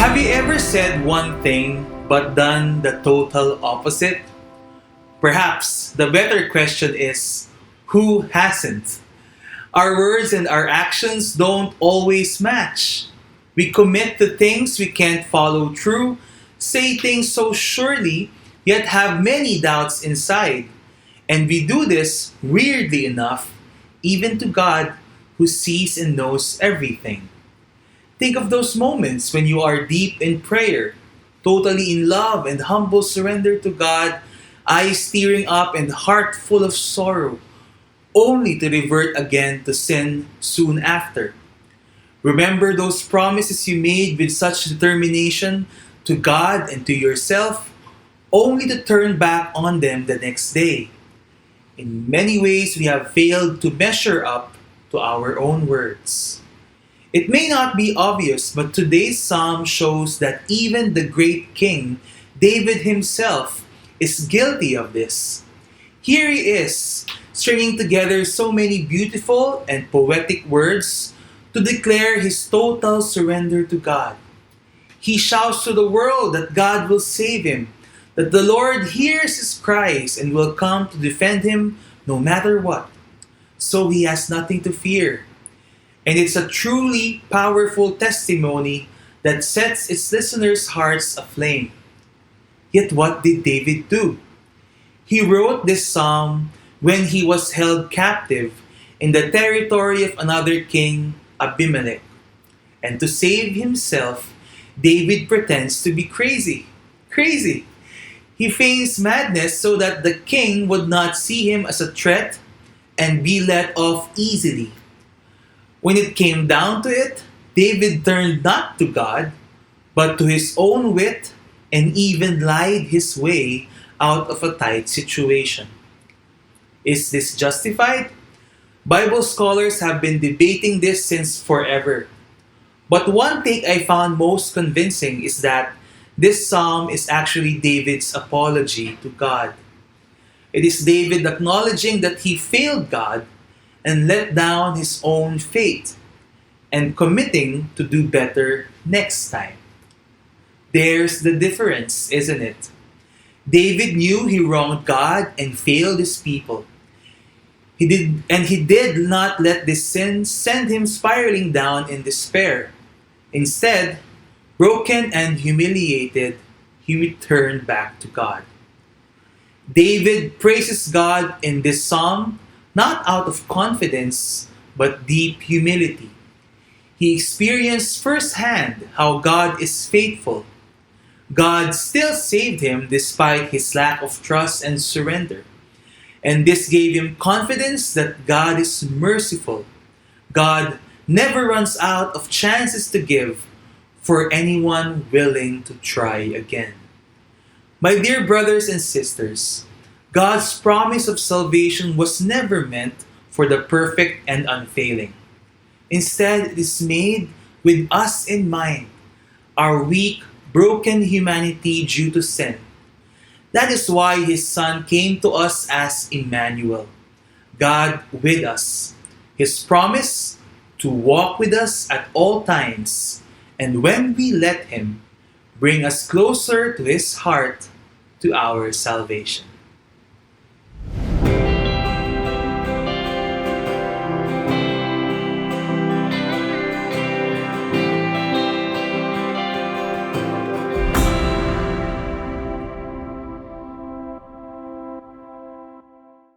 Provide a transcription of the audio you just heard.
Have you ever said one thing but done the total opposite? Perhaps the better question is, who hasn't? Our words and our actions don't always match. We commit to things we can't follow through, say things so surely, yet have many doubts inside. And we do this, weirdly enough, even to God who sees and knows everything. Think of those moments when you are deep in prayer, totally in love and humble surrender to God, eyes tearing up and heart full of sorrow, only to revert again to sin soon after. Remember those promises you made with such determination to God and to yourself, only to turn back on them the next day. In many ways, we have failed to measure up to our own words. It may not be obvious, but today's psalm shows that even the great king, David himself, is guilty of this. Here he is, stringing together so many beautiful and poetic words to declare his total surrender to God. He shouts to the world that God will save him, that the Lord hears his cries and will come to defend him no matter what. So he has nothing to fear. And it's a truly powerful testimony that sets its listeners' hearts aflame. Yet what did David do? He wrote this psalm when he was held captive in the territory of another king, Abimelech. And to save himself, David pretends to be crazy. Crazy! He feigns madness so that the king would not see him as a threat and be let off easily. When it came down to it, David turned not to God, but to his own wit and even lied his way out of a tight situation. Is this justified? Bible scholars have been debating this since forever. But one take I found most convincing is that this psalm is actually David's apology to God. It is David acknowledging that he failed God and let down his own faith, and committing to do better next time. There's the difference, isn't it? David knew he wronged God and failed his people. He did not let this sin send him spiraling down in despair. Instead, broken and humiliated, he returned back to God. David praises God in this psalm not out of confidence, but deep humility. He experienced firsthand how God is faithful. God still saved him despite his lack of trust and surrender. And this gave him confidence that God is merciful. God never runs out of chances to give for anyone willing to try again. My dear brothers and sisters, God's promise of salvation was never meant for the perfect and unfailing. Instead, it is made with us in mind, our weak, broken humanity due to sin. That is why His Son came to us as Emmanuel, God with us. His promise to walk with us at all times, and when we let Him, bring us closer to His heart, to our salvation.